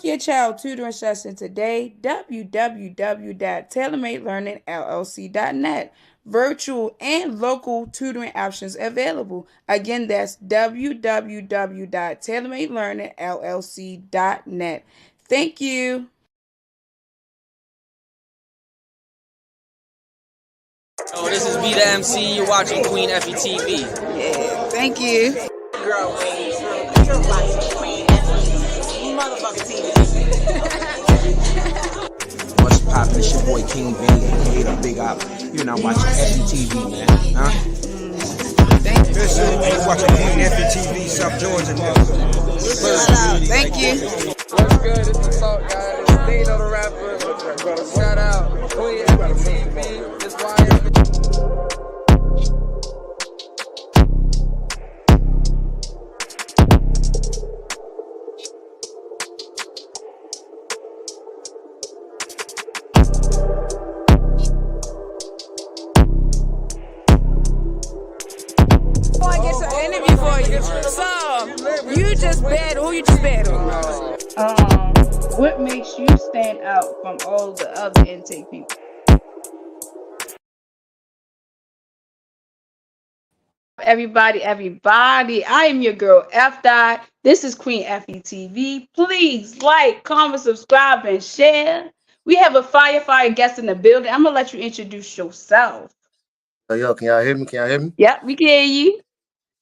your child tutoring session today. www.tailormadelearningllc.net. Virtual and local tutoring options available. Again, that's www.tailormadelearningllc.net. Thank you. Oh, this is B the MC. You're watching Queen Effie TV. Yeah, thank you. Girl, you're watching Queen Effie motherfucking What's poppin'? It's your boy King Vinny, aka the Big Op. You're now watching Effie TV, man. Huh? This is watching Queen Effie TV, South Georgia. Thank you. What's good? It's the Salt Guy. It's Dino the rapper. Shout out Queen Effie TV. It's YF. Who you just battled? What makes you stand out from all the other intake people? Everybody, I am your girl F Dot. This is Queen Effie TV. Please like, comment, subscribe, and share. We have a firefighter guest in the building. I'm gonna let you introduce yourself. Yo, can y'all hear me? Yep, we can hear you.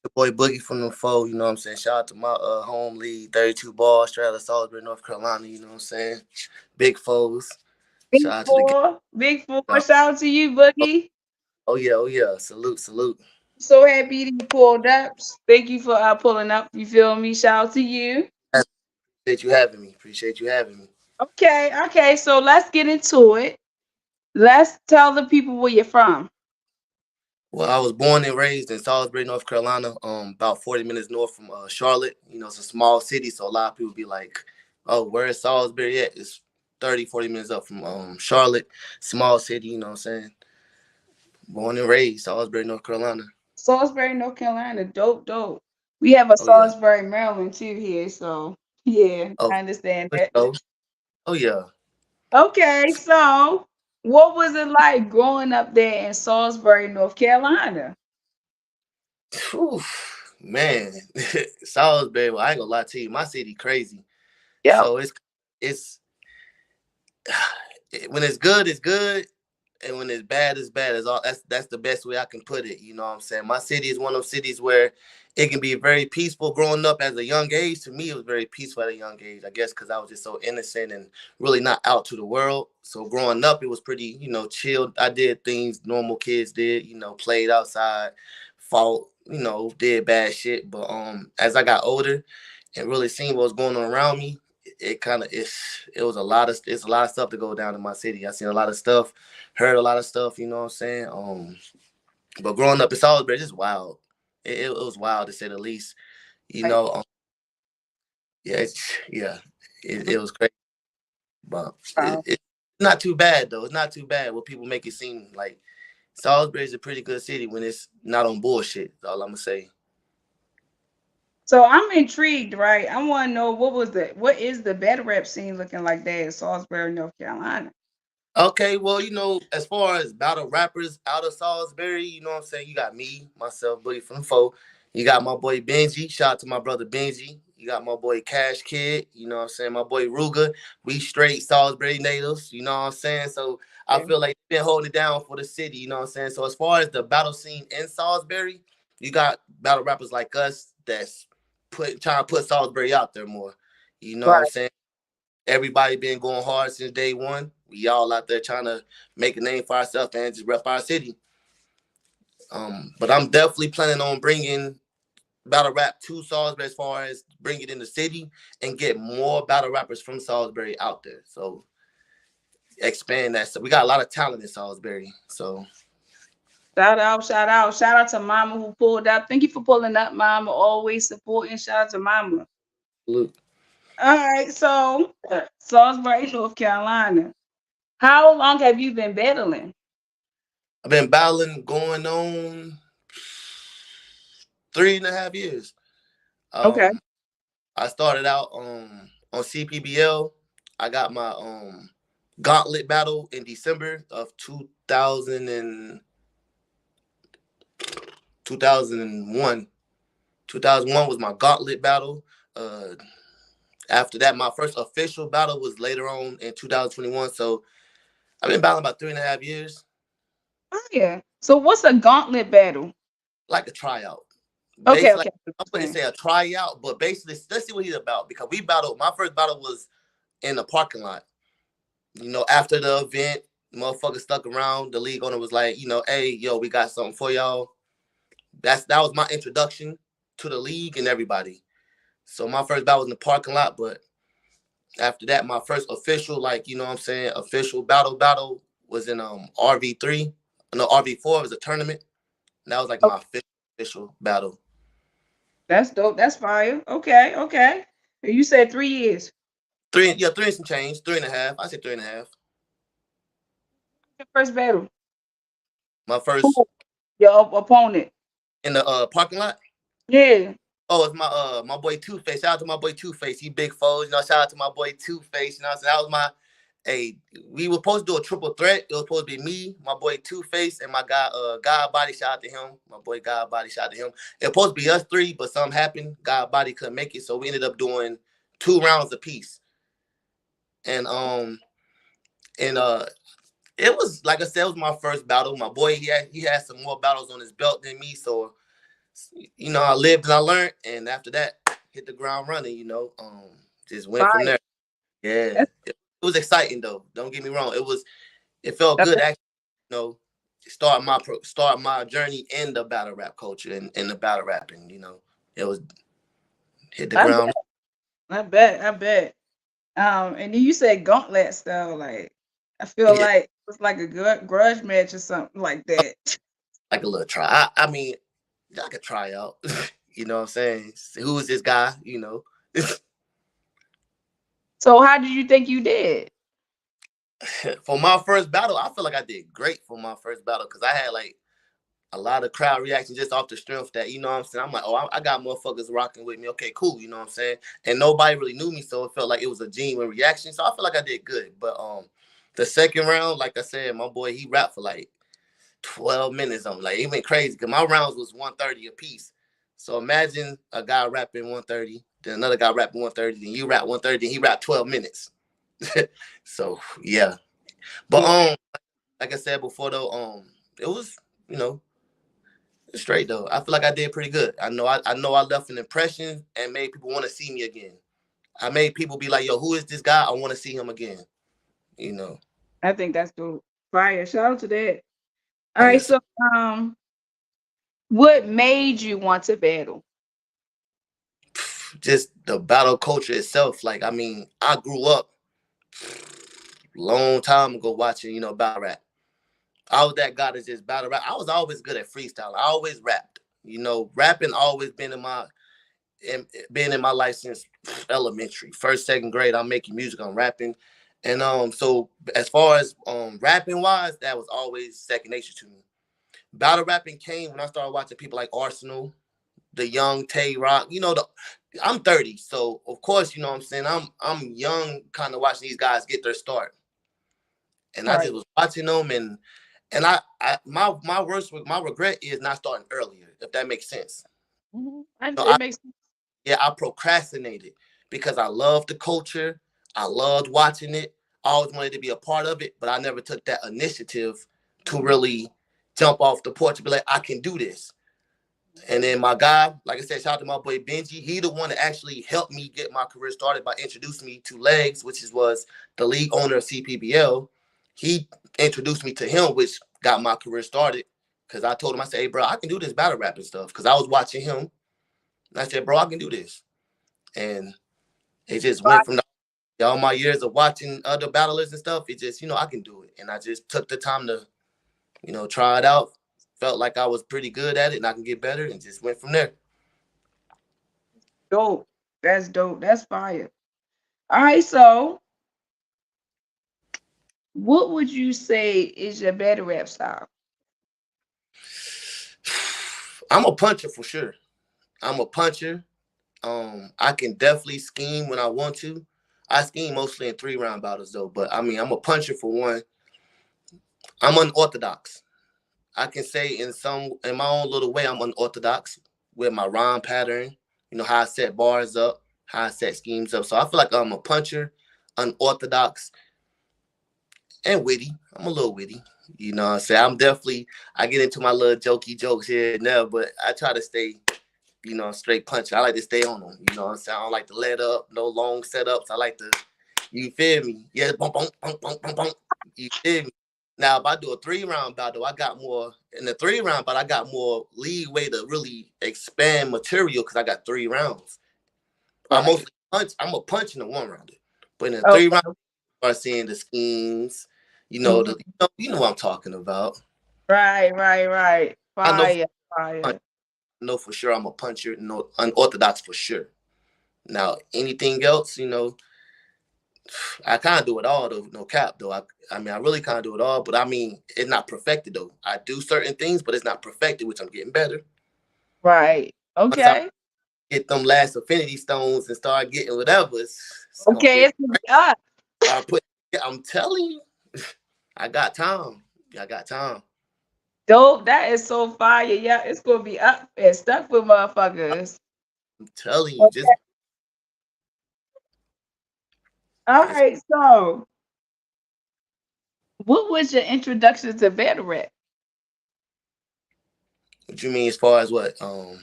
The boy Boogie from the foe, you know what I'm saying? Shout out to my home league, 32 ball, straight out of Salisbury, North Carolina, you know what I'm saying? Big foes. Big Shout out to four. Shout out to you, Boogie. Oh yeah. Salute. So happy that you pulled up. Thank you for pulling up. You feel me? Shout out to you. Appreciate you having me. Okay. So let's get into it. Let's tell the people where you're from. Well, I was born and raised in Salisbury, North Carolina, about 40 minutes north from Charlotte. You know, it's a small city, so a lot of people be like, oh, where is Salisbury at? It's 30, 40 minutes up from Charlotte, small city, you know what I'm saying? Born and raised, Salisbury, North Carolina. Salisbury, North Carolina. Dope. We have a Salisbury, Maryland, too, here. So, yeah, I understand that. Oh, yeah. Okay, so what was it like growing up there in Salisbury, North Carolina? Whew, man, Salisbury. Well, I ain't gonna lie to you, my city crazy. Yeah. So it's when it's good, and when it's bad, it's bad. It's all that's the best way I can put it. You know what I'm saying? My city is one of those cities where it can be very peaceful. Growing up as a young age, to me, it was very peaceful at a young age. I guess because I was just so innocent and really not out to the world. So growing up, it was pretty, chilled. I did things normal kids did. Played outside, fought, did bad shit. But as I got older and really seen what was going on around me, it's a lot of stuff to go down in my city. I seen a lot of stuff, heard a lot of stuff, you know what I'm saying? But growing up in Salisbury, it's just wild. It was wild to say the least. It was crazy. But it's not too bad though. It's not too bad what people make it seem like. Salisbury is a pretty good city when it's not on bullshit. That's all I'm gonna say. So I'm intrigued, right? I want to know what is the battle rap scene looking like there in Salisbury, North Carolina? Okay, well, as far as battle rappers out of Salisbury, you know what I'm saying? You got me, myself, Boogie from the Foe. You got my boy Benji. Shout out to my brother Benji. You got my boy Cash Kid. You know what I'm saying? My boy Ruga. We straight Salisbury natives. You know what I'm saying? So I feel like they've been holding it down for the city. You know what I'm saying? So as far as the battle scene in Salisbury, you got battle rappers like us that's trying to put Salisbury out there more. You know what I'm saying? Everybody been going hard since day one. We all out there trying to make a name for ourselves and just rep our city. But I'm definitely planning on bringing battle rap to Salisbury as far as bring it in the city and get more battle rappers from Salisbury out there. So expand that. So we got a lot of talent in Salisbury. So shout out to Mama who pulled up. Thank you for pulling up, Mama. Always supporting. Shout out to Mama. Salute. All right, so Salisbury, North Carolina. How long have you been battling? I've been battling going on 3.5 years. Okay. I started out on CPBL. I got my gauntlet battle in December of 2001. 2001 was my gauntlet battle. After that, my first official battle was later on in 2021. So I've been battling about 3.5 years. Oh yeah. So what's a gauntlet battle? Like a tryout. Okay, Basically, okay. I'm going to say a tryout, but basically, let's see what he's about. Because we battled, my first battle was in the parking lot. You know, after the event, motherfuckers stuck around. The league owner was like, you know, hey, yo, we got something for y'all. That was my introduction to the league and everybody. So my first battle was in the parking lot, but after that, my first official, like, you know what I'm saying, official battle was in RV3. No, RV4 was a tournament. And that was like my official battle. That's dope. That's fire. Okay, okay. You said 3 years. 3 and some change, 3.5. I said 3.5. Your first battle. My first Who? Your opponent. in the parking lot. Yeah. Oh, it's my boy Two Face. Shout out to my boy Two Face. He big foes. You know, shout out to my boy Two Face. You know, so that was my. Hey, we were supposed to do a triple threat. It was supposed to be me, my boy Two Face, and my guy God Body. Shout out to him. My boy God Body. Shout out to him. It was supposed to be us three, but something happened. God Body couldn't make it, so we ended up doing 2 rounds apiece. And it was, like I said, it was my first battle. My boy, he had some more battles on his belt than me, so you know, I lived and I learned, and after that, hit the ground running. You know, just went from there. Yeah, it was exciting though. Don't get me wrong. It felt good actually. You know, start my journey in the battle rap culture and in the battle rapping. You know, it was hit the ground. I bet. And then you said gauntlet style. Like, I feel Yeah, like it's like a grudge match or something like that. like a little try. I mean, I could try out. You know what I'm saying? Who is this guy? You know. So how did you think you did? For my first battle, I feel like I did great for my first battle because I had like a lot of crowd reaction just off the strength that, you know what I'm saying? I'm like, oh, I got motherfuckers rocking with me. Okay, cool. You know what I'm saying? And nobody really knew me, so it felt like it was a genuine reaction. So I feel like I did good. But the second round, like I said, my boy, he rapped for like 12 minutes. I'm like, it went crazy because my rounds was 130 apiece. So imagine a guy rapping 130, then another guy rapping 130, then you rap 130, then he rap 12 minutes. So yeah. But like I said before though, it was, you know, straight though. I feel like I did pretty good. I know I left an impression and made people want to see me again. I made people be like, yo, who is this guy? I want to see him again. You know. I think that's the fire. Shout out to that. All Oh right, yes. so what made you want to battle? Just the battle culture itself. Like, I mean, I grew up long time ago watching, you know, battle rap. I was that guy that just battle rap. I was always good at freestyle. I always rapped. You know, rapping always been in my life since elementary. First, second grade, I'm making music, I'm rapping. And so as far as rapping wise, that was always second nature to me. Battle rapping came when I started watching people like Arsenal, the young Tay Rock. You know, I'm 30, so of course, you know what I'm saying, I'm young, kind of watching these guys get their start. And I Right. just was watching them, and my regret is not starting earlier, if that makes sense. So It makes yeah, I procrastinated because I loved the culture. I loved watching it. I always wanted to be a part of it, but I never took that initiative to really jump off the porch and be like, I can do this. And then my guy, like I said, shout out to my boy Benji. He the one that actually helped me get my career started by introducing me to Legs, which was the league owner of CPBL. He introduced me to him, which got my career started. Because I told him, I said, hey, bro, I can do this battle rapping stuff. Because I was watching him. And I said, bro, I can do this. And it just went from all my years of watching other battlers and stuff. It just, you know, I can do it. And I just took the time to, you know, try it out. Felt like I was pretty good at it and I can get better, and just went from there. dope. That's dope. That's fire. All right, so what would you say is your battle rap style? I'm a puncher for sure. I'm a puncher. I can definitely scheme when I want to. I scheme mostly in 3-round battles though. But I mean, I'm a puncher for one. I'm unorthodox. I can say in my own little way, I'm unorthodox with my rhyme pattern. You know how I set bars up, how I set schemes up. So I feel like I'm a puncher, unorthodox, and witty. I'm a little witty. You know what I'm saying? I get into my little jokey jokes here and there, but I try to stay, straight puncher. I like to stay on them. You know what I'm saying? I don't like to let up, no long setups. I like to, you feel me? Yeah, bump, bump, bump, bump, bump, bump. You feel me? Now, if I do a 3-round battle, I got more leeway to really expand material because I got 3 rounds. Right. I'm a punch in the 1-rounder. But in the 3-round, I start seeing the schemes, you know what I'm talking about. Right. Fire. I know for sure I'm a puncher, no unorthodox for sure. Now, anything else, I kind of do it all though, no cap though. I mean, I really kind of do it all, but I mean, it's not perfected though. I do certain things, but it's not perfected, which I'm getting better. Right. Okay. Get them last affinity stones and start getting whatever. It's up. I'm telling you, I got time. Dope. That is so fire. Yeah, it's gonna be up and stuck with motherfuckers. I'm telling you, just. All right, so what was your introduction to battle rap? What you mean as far as what? Was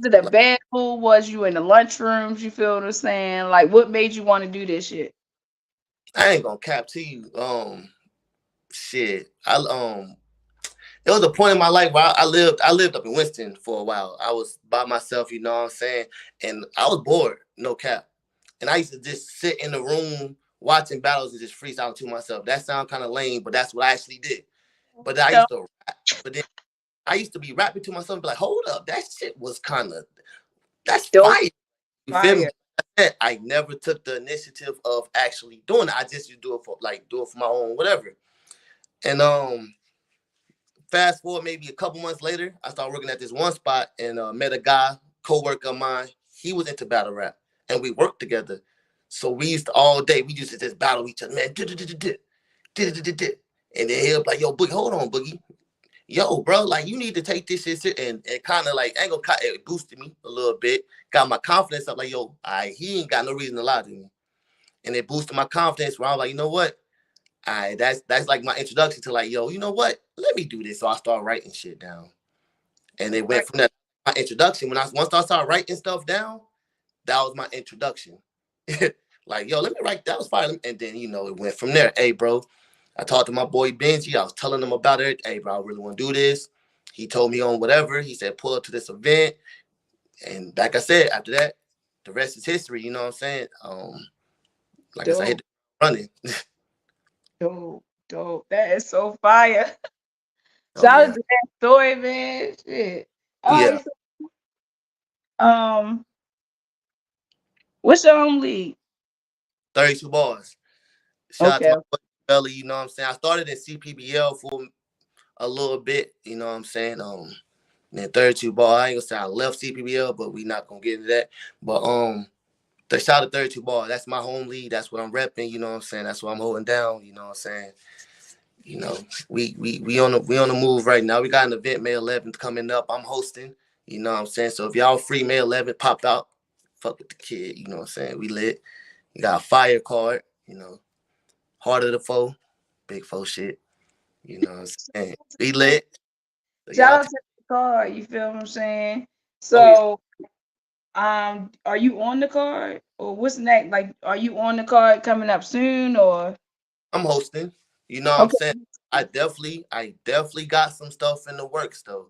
it a battle? Was you in the lunchrooms? You feel what I'm saying? Like, what made you want to do this shit? I ain't gonna cap to you. Shit. It was a point in my life where I lived up in Winston for a while. I was by myself, you know what I'm saying? And I was bored, no cap. And I used to just sit in the room watching battles and just freestyle to myself. That sounds kind of lame, but that's what I actually did. But then I used to rap. But then I used to be rapping to myself and be like, hold up, that shit was that's fire. You feel me? I never took the initiative of actually doing it. I just used to do it for my own whatever. And fast forward maybe a couple months later, I started working at this one spot and met a guy, co-worker of mine. He was into battle rap and we worked together. So we used to just battle each other, man. And then he'll be like, yo, Boogie, hold on, Boogie. Yo, bro, like you need to take this shit and kind of like, it boosted me a little bit. Got my confidence up like, yo, he ain't got no reason to lie to me. And it boosted my confidence where I was like, you know what? That's like my introduction to like, yo, you know what? Let me do this. So I started writing shit down. And it went from that, my introduction. Once I started writing stuff down, that was my introduction. Like, yo, let me write, that was fire. And then, it went from there. Hey, bro, I talked to my boy Benji. I was telling him about it. Hey, bro, I really want to do this. He told me on whatever. He said, pull up to this event. And like I said, after that, the rest is history. You know what I'm saying? Like I said, I hit the running. Dope. That is so fire. Shout out to that story, man. Shit. All right, what's your own league? 32 bars. Shout out to my boy Belly, you know what I'm saying? I started in CPBL for a little bit, you know what I'm saying? Then 32 ball. I ain't gonna say I left CPBL, but we not gonna get into that. But the shout out to 32 ball. That's my home league. That's what I'm repping, you know what I'm saying? That's what I'm holding down, you know what I'm saying? We on the move right now. We got an event May 11th coming up. I'm hosting, you know what I'm saying? So if y'all free May 11th, pop out. Fuck with the kid, you know what I'm saying? We lit. You got a fire card, Heart of the foe, big foe shit. You know what I'm saying? We lit. So shout out to the card, you feel what I'm saying? So are you on the card? Or what's next? Like, are you on the card coming up soon or? I'm hosting. You know what I'm saying? I definitely got some stuff in the works though.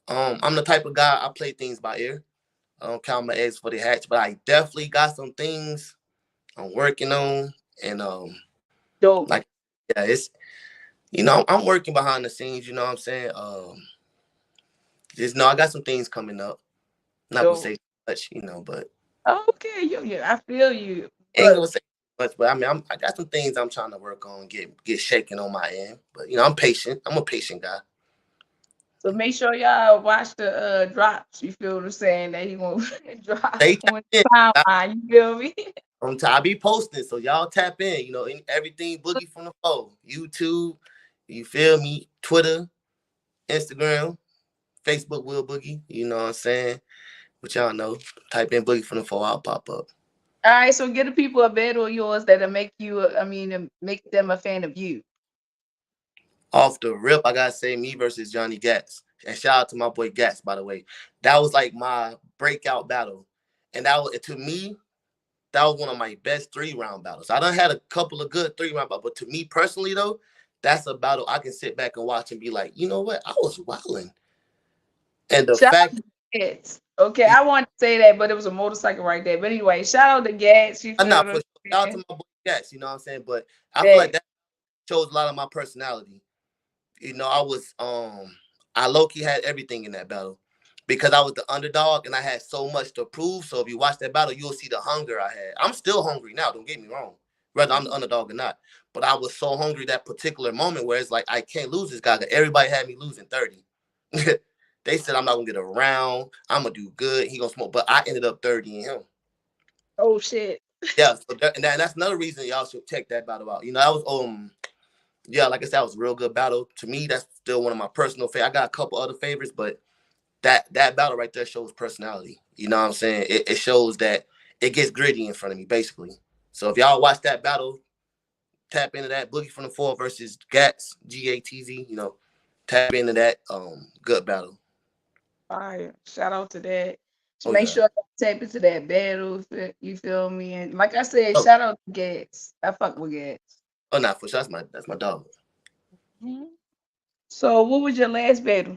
I'm the type of guy, I play things by ear. I don't count my eggs for the hatch, but I definitely got some things I'm working on. And dope. Like, yeah, it's I'm working behind the scenes, you know what I'm saying? Just know I got some things coming up. Not gonna say much, but okay, yeah, I feel you. Ain't gonna say much, but I mean, I got some things I'm trying to work on, get shaking on my end. But I'm patient. I'm a patient guy. So make sure y'all watch the drops. You feel what I'm saying? That he won't drop on the timeline. You feel me? I be posting, so y'all tap in. You know, in everything Boogie from the Foe. YouTube, you feel me? Twitter, Instagram, Facebook, Will Boogie. You know what I'm saying? But y'all know, type in Boogie from the Foe, I'll pop up. All right, so get the people a battle of yours that'll make you, make them a fan of you. Off the rip, I gotta say me versus Johnny Gatz. And shout out to my boy Gatz, by the way. That was like my breakout battle. And that was, to me, that was one of my best 3-round battles. I done had a couple of good 3-round battles, but to me personally though, that's a battle I can sit back and watch and be like, you know what? I was wilding. And the Shout out fact to Gats. Okay, I wanted to say that, but it was a motorcycle right there. But anyway, shout out to Gats. You I'm feel not what for I'm shout out to saying? my boy Gatz, you know what I'm saying? But I feel like that shows a lot of my personality. You know, I low-key had everything in that battle because I was the underdog and I had so much to prove. So if you watch that battle, you'll see the hunger I had. I'm still hungry now, don't get me wrong. Whether I'm the underdog or not. But I was so hungry that particular moment where it's like I can't lose this guy because everybody had me losing 30. They said I'm not gonna get a round, I'm gonna do good, he gonna smoke. But I ended up 30 in him. Oh shit. Yeah, so that's another reason y'all should check that battle out. You know, that was yeah, like I said, that was a real good battle. To me, that's still one of my personal favorites. I got a couple other favorites, but that battle right there shows personality. You know what I'm saying? It shows that it gets gritty in front of me, basically. So if y'all watch that battle, tap into that Boogie from the Four versus Gats, Gatz, you know, tap into that good battle. All right, shout out to that. So Oh make yeah. sure you tap into that battle. You feel me? And like I said, Oh, shout out to Gats. I fuck with Gats. oh not for sure. That's my dog. Mhm. So what was your last battle?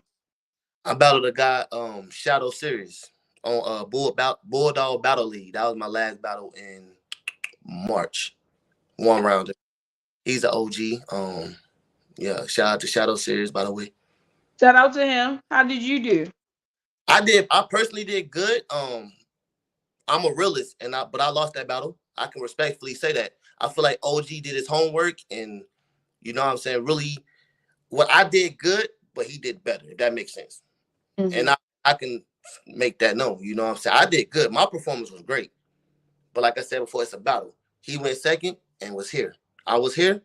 I battled a guy, Shadow Series on Bulldog Battle League. That was my last battle in March. One round. He's an OG. Yeah, shout out to Shadow Series, by the way. Shout out to him. How did you do? I personally did good. I'm a realist, but I lost that battle. I can respectfully say that. I feel like OG did his homework, and you know what I'm saying. Really, what I did good, but he did better. If that makes sense, and I can make that known. You know what I'm saying. I did good. My performance was great, but like I said before, it's a battle. He went second and was here. I was here.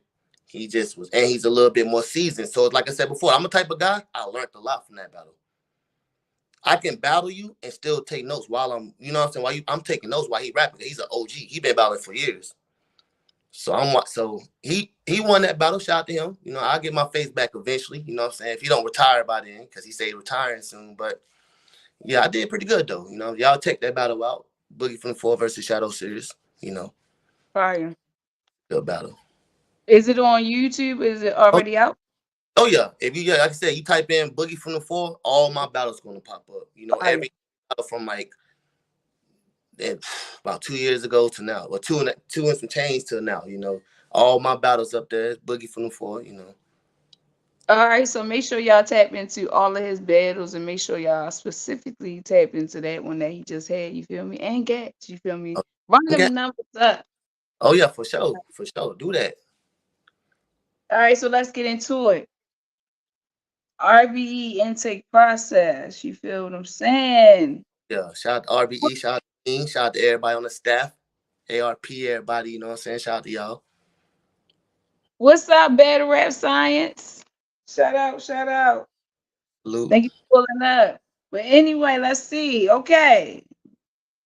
He just was, and he's a little bit more seasoned. So, like I said before, I'm a type of guy. I learned a lot from that battle. I can battle you and still take notes while you know what I'm saying. I'm taking notes while he rapping. He's an OG. He been battling for years. So he won that battle. Shout out to him. You know, I'll get my face back eventually. You know what I'm saying? If he don't retire by then, because he said he's retiring soon. But yeah, I did pretty good though. You know, y'all check that battle out. Boogie from the Four versus Shadow Series. You know, Fire. good battle. Is it on YouTube? Is it Oh, already out? oh yeah. If you, like I said, you type in Boogie from the Four, all my battles gonna pop up. You know, Fire. every battle from like about 2 years ago to now, or two and some change to now. You know, all my battles up there. Boogie from the Four. You know. All right, so make sure y'all tap into all of his battles and make sure y'all specifically tap into that one that he just had, you feel me? And Gats, you feel me? Run Okay. them numbers up. Oh yeah, for sure, for sure. Do that. All right, so let's get into it. RBE intake process, you feel what I'm saying? Yeah. Shout out to RBE. Shout out to me. Shout out to everybody on the staff. ARP, everybody. You know what I'm saying? Shout out to y'all. What's up, Battle Rap Science? Shout out, shout out. Salute. Thank you for pulling up. But anyway, let's see. Okay.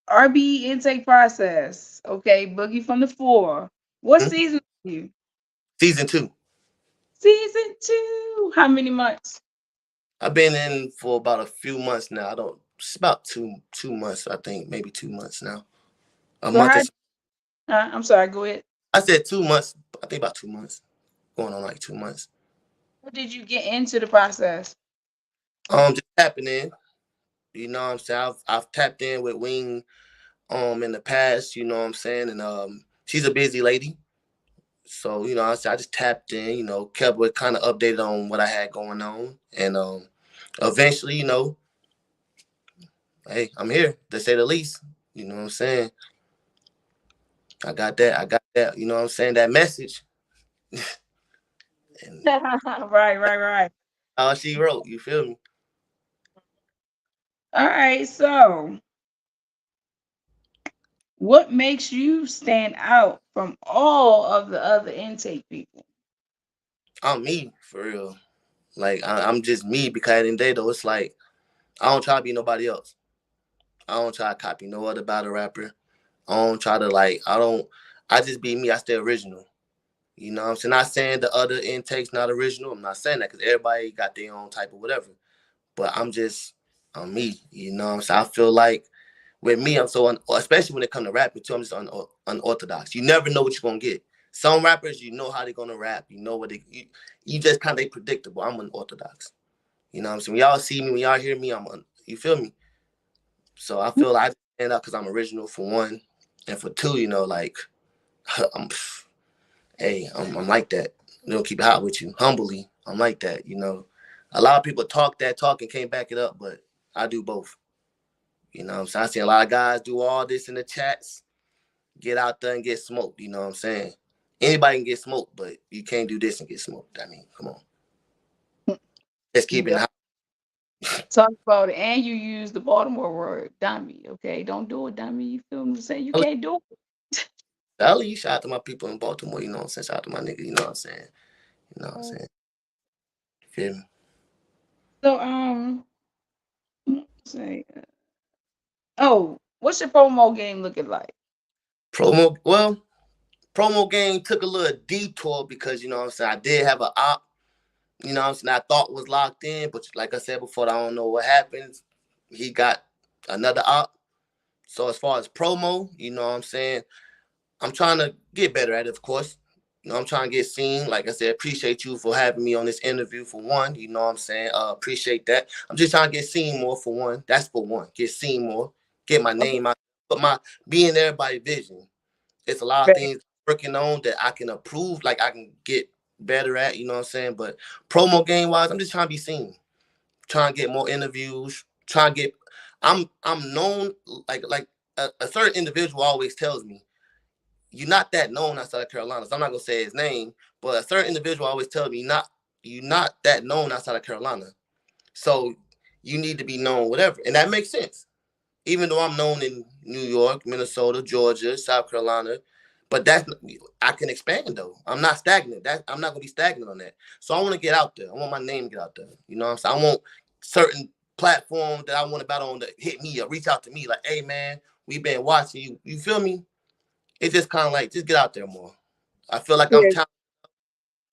RBE intake process. Okay, Boogie from the Four. What Hmm? season are you? Season 2. Season 2. How many months? I've been in for about a few months now. I don't. It's about two months. I think maybe 2 months now. A So month. how? I'm sorry. Go ahead. I said 2 months. I think about 2 months. Going on like 2 months. How did you get into the process? Just tapping in. You know what I'm saying? I've tapped in with Wing in the past, you know what I'm saying? And she's a busy lady. So, you know, I just tapped in, you know, kept it kind of updated on what I had going on. And eventually, you know, hey, I'm here to say the least. You know what I'm saying? I got that, you know what I'm saying? That message. And Right. all she wrote, you feel me? All right. So What makes you stand out from all of the other intake people? I'm me for real. Like I'm just me because at the end of the day though, it's like I don't try to be nobody else. I don't try to copy no other battle rapper. I don't try to like I just be me. I stay original. You know what I'm saying? Not saying the other intakes not original. I'm not saying that because everybody got their own type of whatever. But I'm me. You know what I'm saying? I feel like with me, I'm so especially when it comes to rapping too, I'm just unorthodox. You never know what you're gonna get. Some rappers, you know how they're gonna rap. You know what you just kind of predictable. I'm unorthodox. You know what I'm saying? When y'all see me, when y'all hear me, you feel me? So I feel like I stand out because I'm original for one, and for two, you know, like I'm, I'm like that. You know, keep it hot with you, humbly. I'm like that. You know, a lot of people talk that talk and can't back it up, but I do both. You know what I'm saying? I see a lot of guys do all this in the chats, get out there and get smoked. You know what I'm saying? Anybody can get smoked, but you can't do this and get smoked. I mean, come on. Let's keep it Yeah. hot. Talk about it. And you use the Baltimore word, dummy. Okay. Don't do it, dummy. You feel me? Say you can't do it. Ellie, you shout out to my people in Baltimore. You know what I'm saying? Shout out to my nigga. You know what I'm saying? You know what I'm saying? You feel me? So say what's your promo game looking like? Well, promo game took a little detour because, you know what I'm saying, I did have an op, you know what I'm saying, I thought was locked in, but like I said before, I don't know what happens. He got another op. So as far as promo, you know what I'm saying, I'm trying to get better at it, of course. You know, I'm trying to get seen. Like I said, appreciate you for having me on this interview for one. You know what I'm saying? Appreciate that. I'm just trying to get seen more for one. That's for one. Get seen more. Get my Okay. name out. But be in everybody's vision. It's a lot of Right. things working on that I can improve, like I can get better at, you know what I'm saying? But promo game wise, I'm just trying to be seen. Trying to get more interviews, trying to get I'm known like a certain individual always tells me, you're not that known outside of Carolina. So I'm not gonna say his name, but a certain individual always tells me you're not that known outside of Carolina. So you need to be known, whatever. And that makes sense. Even though I'm known in New York, Minnesota, Georgia, South Carolina, but I can expand though. I'm not stagnant. I'm not gonna be stagnant on that. So I want to get out there. I want my name to get out there. You know what I'm saying? I want certain platforms that I want to battle on to hit me or reach out to me like, hey man, we've been watching you. You feel me? It's just kind of like just get out there more. I feel like Yeah.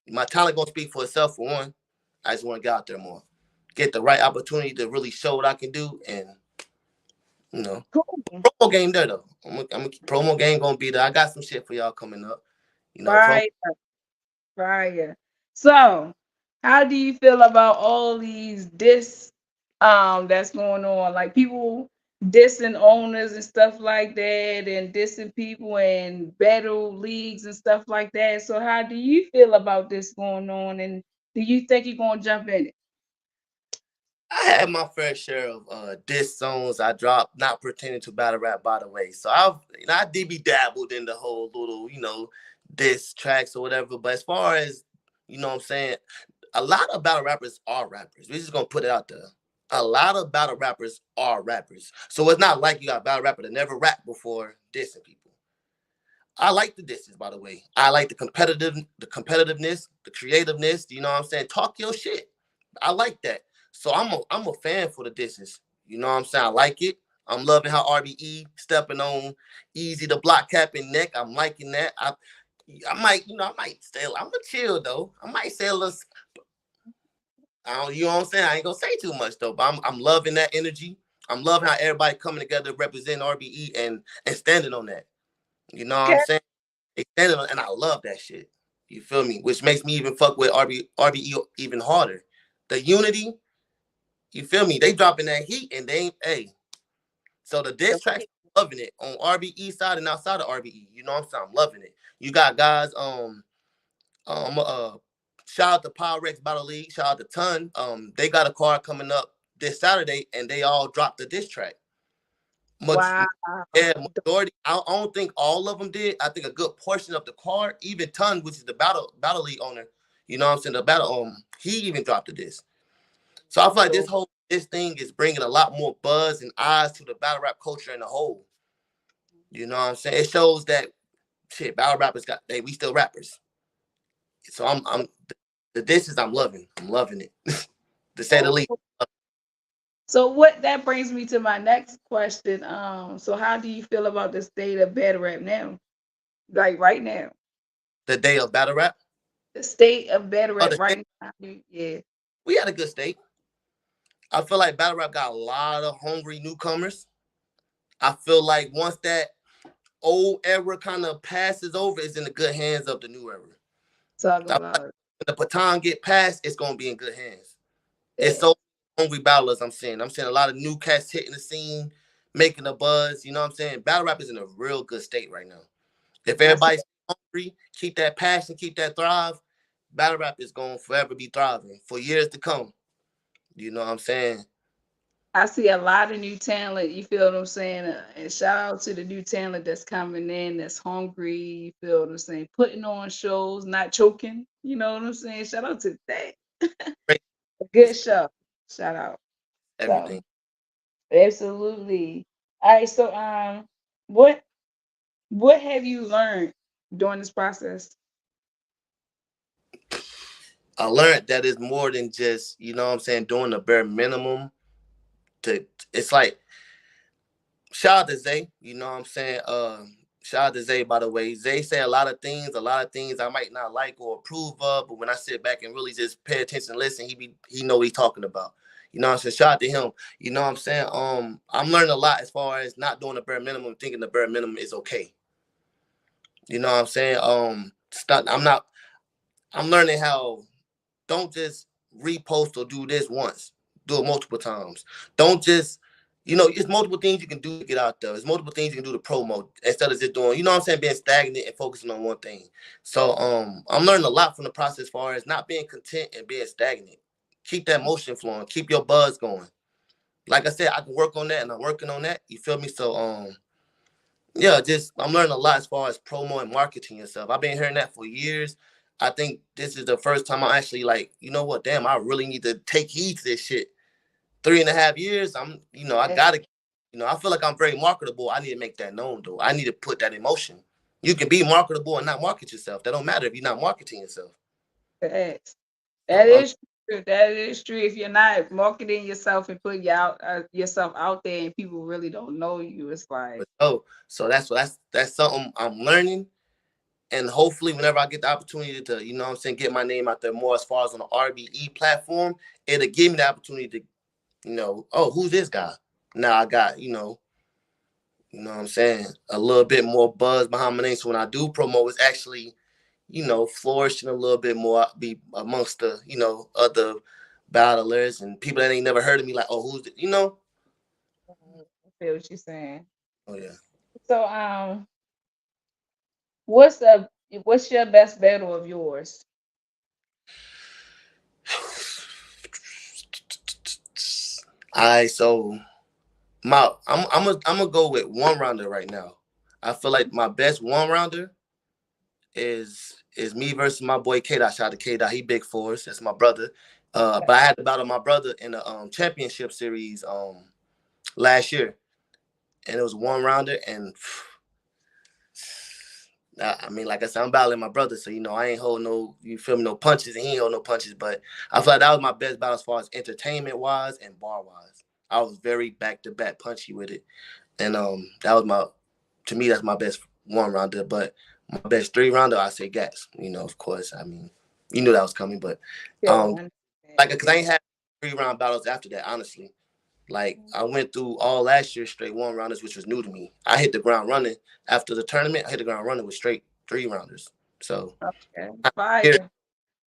my talent gonna speak for itself for one. I just want to get out there more. Get the right opportunity to really show what I can do and you know. Cool. Promo game there though. Promo game gonna be there. I got some shit for y'all coming up. You know, Fire. Fire. So how do you feel about all these that's going on? Like people dissing owners and stuff like that and dissing people in battle leagues and stuff like that. So how do you feel about this going on and do you think you're gonna jump in it? I had my fair share of diss songs I dropped, not pertaining to battle rap, by the way. So I did be dabbled in the whole little, diss tracks or whatever. But as far as you know, what I'm saying, a lot of battle rappers are rappers. We're just gonna put it out there. A lot of battle rappers are rappers. So it's not like you got a battle rapper that never rapped before dissing people. I like the disses, by the way. I like the competitiveness, the creativeness. You know what I'm saying? Talk your shit. I like that. So I'm a fan for the disses. You know what I'm saying? I like it. I'm loving how RBE stepping on Easy the block cap and neck. I'm liking that. I might say I'm gonna chill though. I might say a little. You know what I'm saying? I ain't gonna say too much though. But I'm loving that energy. I'm loving how everybody coming together representing RBE and standing on that. You know what I'm Okay. saying? Extended, and I love that shit. You feel me? Which makes me even fuck with RBE even harder. The unity, you feel me? They dropping that heat and they ain't, hey. So the diss tracks, loving it on RBE side and outside of RBE. You know what I'm saying? I'm loving it. You got guys, um, uh, shout out to Power Rex Battle League, shout out to Ton. They got a card coming up this Saturday and they all dropped the diss track. Wow. Yeah, majority. I don't think all of them did. I think a good portion of the card, even Ton, which is the battle league owner, you know what I'm saying? The battle, he even dropped the disc. So I feel like this thing is bringing a lot more buzz and eyes to the battle rap culture in the whole. You know what I'm saying? It shows that shit, battle rappers we still rappers. So I'm the dishes I'm loving. I'm loving it. To say the least. So what that brings me to my next question. So how do you feel about the state of battle rap now? Like right now. The day of battle rap. The state of battle Oh, rap the state, right now. Yeah. we had a good state. I feel like battle rap got a lot of hungry newcomers. I feel like once that old era kind of passes over, it's in the good hands of the new era. Talk I feel like about when the baton get passed, it's gonna be in good hands. It's it. so hungry battlers I'm seeing. I'm seeing a lot of new cats hitting the scene, making a buzz. You know what I'm saying? Battle rap is in a real good state right now. If I see, everybody's hungry, keep that passion, keep that thrive, battle rap is gonna forever be thriving for years to come. You know what I'm saying? I see a lot of new talent. You feel what I'm saying? And shout out to the new talent that's coming in, that's hungry. You feel what I'm saying? Putting on shows, not choking. You know what I'm saying? Shout out to that. Great. A good show. Shout out. So Everything. absolutely. All right. So what what have you learned during this process? I learned that it's more than just, you know what I'm saying, doing the bare minimum. It's like shout out to Zay, you know what I'm saying? Shout out to Zay, by the way. Zay say a lot of things I might not like or approve of, but when I sit back and really just pay attention and listen, he know what he's talking about. You know what I'm saying? Shout out to him. You know what I'm saying? I'm learning a lot as far as not doing the bare minimum, thinking the bare minimum is okay. You know what I'm saying? I'm learning how don't just repost or do this once. Do it multiple times. Don't just, it's multiple things you can do to get out there. There's multiple things you can do to promote instead of just doing, you know what I'm saying, being stagnant and focusing on one thing. So I'm learning a lot from the process as far as not being content and being stagnant. Keep that motion flowing. Keep your buzz going. Like I said, I can work on that and I'm working on that. You feel me? So yeah, just I'm learning a lot as far as promo and marketing yourself. I've been hearing that for years. I think this is the first time I'm actually like, you know what, damn, I really need to take heed to this shit. 3.5 years, I gotta, I feel like I'm very marketable. I need to make that known though. I need to put that in motion. You can be marketable and not market yourself. That don't matter if you're not marketing yourself. Facts. That So is true. That is true. If you're not marketing yourself and putting yourself out there, and people really don't know you, it's like so that's something I'm learning. And hopefully, whenever I get the opportunity to, you know what I'm saying, get my name out there more as far as on the RBE platform, it'll give me the opportunity to, oh, who's this guy? Now I got, what I'm saying, a little bit more buzz behind my name. So when I do promo, it's actually, flourishing a little bit more, be amongst the, other battlers and people that ain't never heard of me, like, oh, who's it? I feel what you're saying. Oh, yeah. So what's your best battle of yours? All right, so I'm gonna go with one rounder right now. I feel like my best one rounder is me versus my boy K Dot. Shout out to K Dot. He big for us. That's my brother. But I had to battle my brother in the championship series last year, and it was one rounder. And I mean, like I said, I'm battling my brother, so I ain't hold no, you feel me, no punches, and he ain't hold no punches. But I feel like that was my best battle as far as entertainment wise and bar wise. I was very back to back punchy with it, and that was to me, that's my best one rounder. But my best three rounder, I say Gas. Of course, I mean, you knew that was coming, but Yeah, because I ain't had 3 round battles after that, honestly. Like I went through all last year straight one rounders, which was new to me. I hit the ground running after the tournament. I hit the ground running with straight 3 rounders. So okay. yeah, Fire.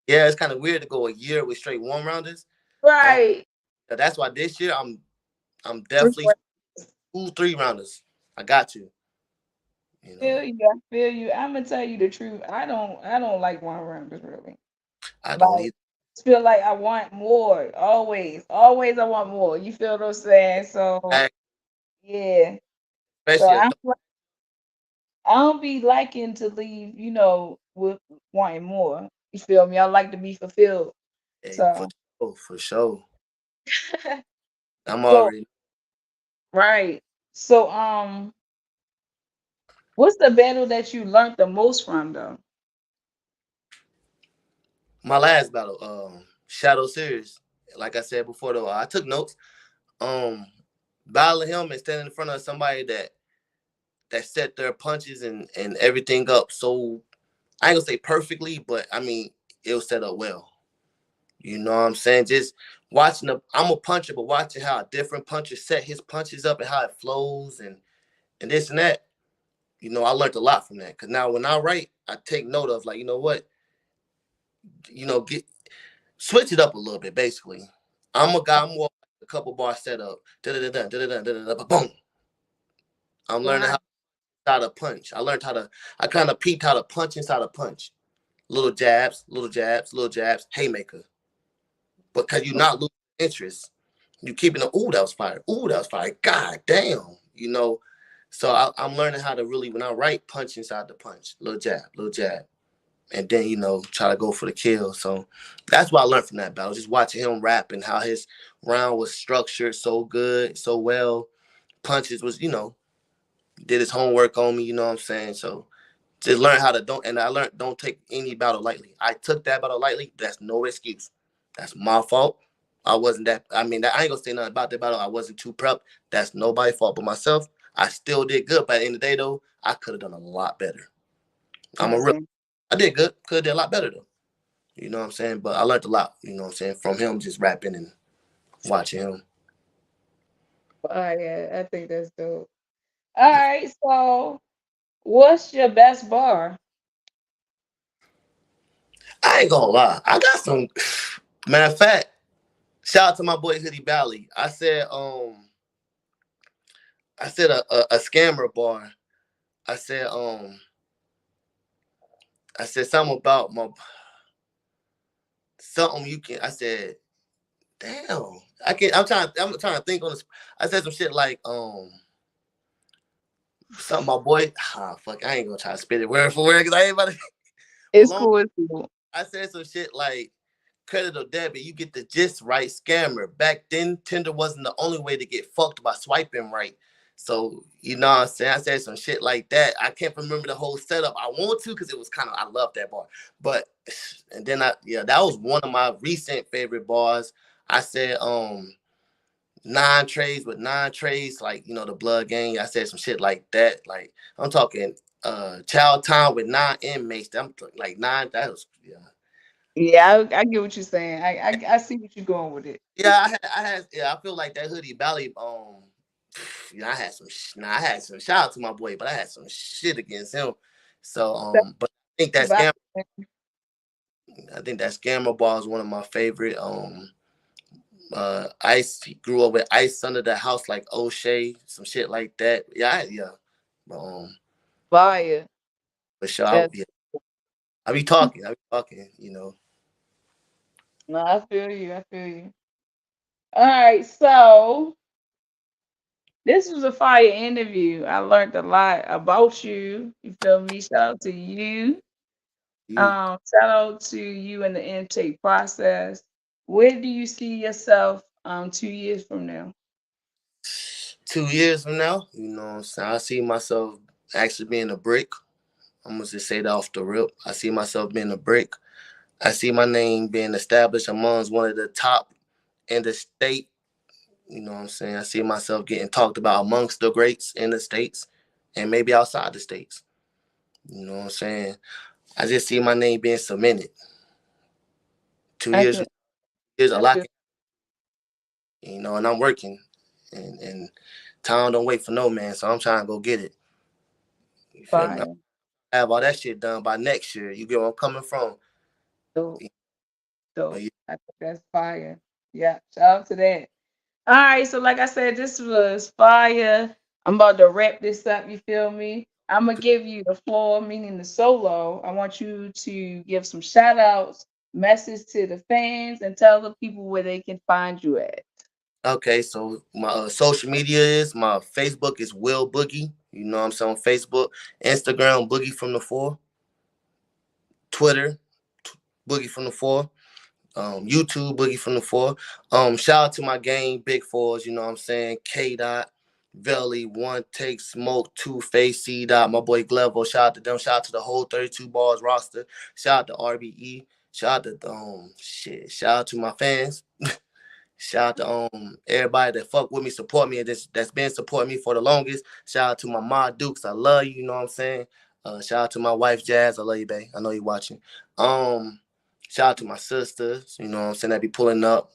it's kind of weird to go a year with straight one rounders. Right. So that's why this year I'm definitely 2 3 rounders. I got you. Feel you. I feel you. I'm gonna tell you the truth. I don't like one rounders really. I don't Like either. feel like I want more. Always. Always I want more. You feel what I'm saying? So yeah. So Especially I don't be liking to leave, with wanting more. You feel me? I like to be fulfilled. for So sure, for sure. I'm so already right. So What's the battle that you learned the most from though? My last battle, Shadow Series. Like I said before, though, I took notes. Um, Battling him and standing in front of somebody that set their punches and everything up. So I ain't gonna say perfectly, but I mean it was set up well. You know what I'm saying? Just watching I'm a puncher, but watching how a different puncher set his punches up and how it flows and this and that. You know, I learned a lot from that. Cause now when I write, I take note of like, you know what, get switch it up a little bit. Basically, I'm a guy. I'm more like a couple bar setup. Da da da da da da da. Boom. I'm learning Right. how to punch. I learned how to. I kind of peeped how to punch inside a punch. Little jabs, little jabs, little jabs. Haymaker. Because you're not losing interest. You keeping the ooh that was fire. Ooh that was fire. God damn. You know. So I'm learning how to really when I write punch inside the punch. Little jab, little jab. And then try to go for the kill. So that's what I learned from that battle. Just watching him rap and how his round was structured so good, so well. Punches was did his homework on me. You know what I'm saying? So just learn how to I learned don't take any battle lightly. I took that battle lightly. That's no excuse. That's my fault. I wasn't that. I mean, I ain't gonna say nothing about that battle. I wasn't too prepped. That's nobody's fault but myself. I still did good. But at the end of the day, though, I could have done a lot better. Okay. I did good. Could have done a lot better though. You know what I'm saying? But I learned a lot, you know what I'm saying, from him just rapping and watching him. Oh yeah, I think that's dope. All right, so what's your best bar? I ain't gonna lie. I got some matter of fact, shout out to my boy Hoodie Bally. I said a scammer bar. I said I said something about my something you can I said, damn. I'm trying to think on this. I said some shit like something my boy. Fuck, I ain't gonna try to spit it word for word because I ain't about to It's long. cool. It's cool. I said some shit like credit or debit, you get the gist right, scammer. Back then, Tinder wasn't the only way to get fucked by swiping right. So, you know what I'm saying? I said some shit like that. I can't remember the whole setup. I want to because it was kind of, I love that bar. But, and then that was one of my recent favorite bars. I said, 9 trays with 9 trays, like, the blood gang. I said some shit like that. Like, I'm talking, child time with 9 inmates. I'm like 9, yeah. Yeah, I get what you're saying. I see what you're going with it. Yeah, I feel like that Hoodie Valley, I had I had some shout out to my boy, but I had some shit against him. So, but But I think that scammer ball is one of my favorite. Ice, he grew up with Ice under the house like O'Shea, some shit like that. Yeah. But, fire. for sure, That's yeah, I be talking. no, I feel you. I feel you. All right, so this was a fire interview. I learned a lot about you. You feel me? Shout out to you. You Shout out to you in the intake process. Where do you see yourself 2 years from now? 2 years from now, you know what I'm saying? I see myself actually being a brick. I'm gonna just say that off the rip. I see myself being a brick. I see my name being established amongst one of the top in the state. You know what I'm saying? I see myself getting talked about amongst the greats in the states and maybe outside the states. You know what I'm saying? I just see my name being cemented. Two I years, feel, years a I lot, feel and I'm working. And time don't wait for no man, so I'm trying to go get it. You feel me? fire. I have all that shit done by next year. You get where I'm coming from? Dope, But dope. yeah, I think that's fire. Yeah, shout out to that. All right, so like I said, this was fire. I'm about to wrap this up. You feel me? I'm gonna give you the floor, meaning the solo. I want you to give some shout outs, message to the fans, and tell the people where they can find you at. okay, so my social media is my Facebook is Will Boogie. You know what I'm saying? On Facebook, Instagram, Boogie from the Four, Twitter, Boogie from the Four, YouTube, Boogie from the Four. Shout out to my gang, Big Fours, you know what I'm saying? K Dot, Velly, One Take, Smoke, Two Face, C Dot, my boy Glevo. Shout out to them. Shout out to the whole 32 Bars roster. Shout out to RBE. Shout out to Shout out to my fans. Shout out to everybody that fuck with me, support me, and that's been supporting me for the longest. Shout out to my Ma Dukes, I love you, you know what I'm saying? Shout out to my wife Jazz, I love you, babe. I know you watching. Shout out to my sisters, you know what I'm saying, that be pulling up.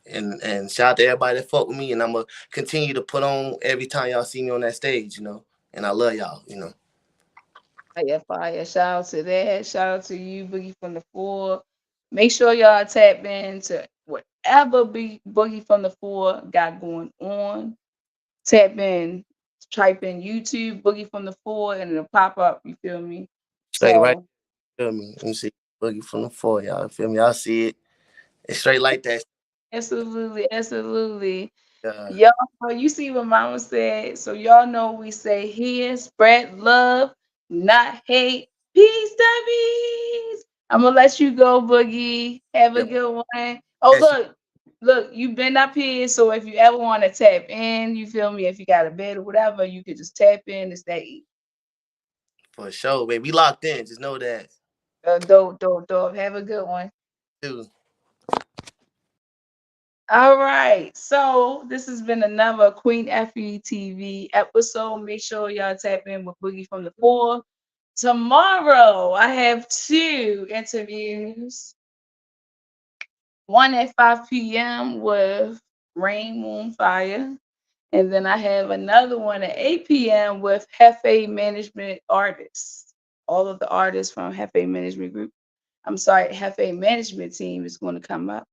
And shout out to everybody that fuck with me, and I'm gonna continue to put on every time y'all see me on that stage, you know. And I love y'all, you know. Fire. Shout out to that. Shout out to you, Boogie from the 4. Make sure y'all tap into whatever Boogie from the 4 got going on. Tap in, type in YouTube, Boogie from the 4, and it'll pop up. You feel me? Straight right, feel me. Let me see Boogie from the 4, y'all. Feel me? Y'all see it. It's straight like that. Absolutely. Y'all, you see what Mama said. So y'all know we say here, spread love, not hate. Peace, Dubbies. I'm gonna let you go, Boogie. Have a good one. Oh, look, you've been up here. So if you ever want to tap in, you feel me? If you got a bed or whatever, you could just tap in and stay. For sure, baby. We locked in. Just know that. Dope. Have a good one. Too. All right, so this has been another Queen Effie TV episode. Make sure y'all tap in with Boogie from the 4. Tomorrow, I have 2 interviews. One at 5 p.m. with Rain Moon Fire. And then I have another one at 8 p.m. with Hefe Management Artists. All of the artists from Hefe Management Group. Hefe Management Team is going to come up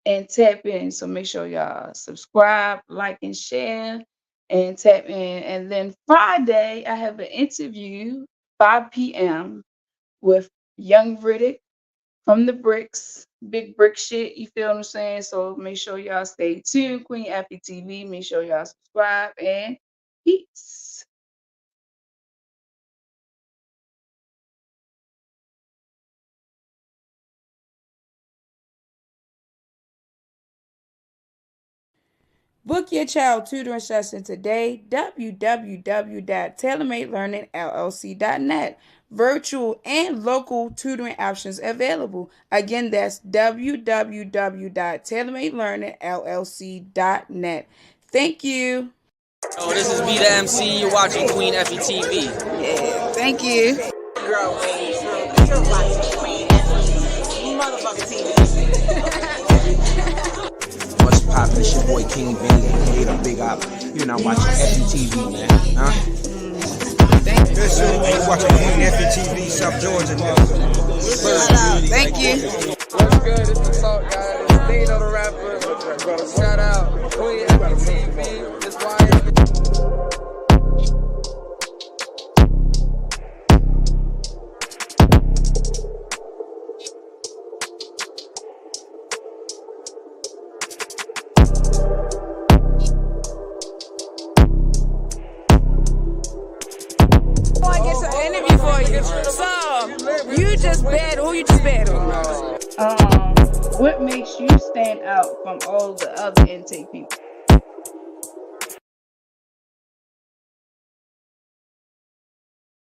and tap in. So make sure y'all subscribe, like, and share, and tap in. And then Friday, I have an interview, 5 p.m. with Young Riddick from the Bricks, big brick shit. You feel what I'm saying? So make sure y'all stay tuned. Queen Effie TV. Make sure y'all subscribe, and peace. Book your child tutoring session today, www.tailormadelearningllc.net. Virtual and local tutoring options available. Again, that's www.tailormadelearningllc.net. Thank you. Oh, this is B the MC. You're watching Queen Effie TV. Yeah, thank you. Girl, you're watching Queen Effie motherfucking TV. What's poppin'? It's your boy King Vinny, aka the Big Op. You're not watching FUTV, man. Huh? Listen, you watching Queen Effie TV, South Georgia. Thank you. What's good? It's the Salt Guy. It's Dino the rapper. Shout out Queen Effie TV. It's why. Who you just battled? What makes you stand out from all the other intake people?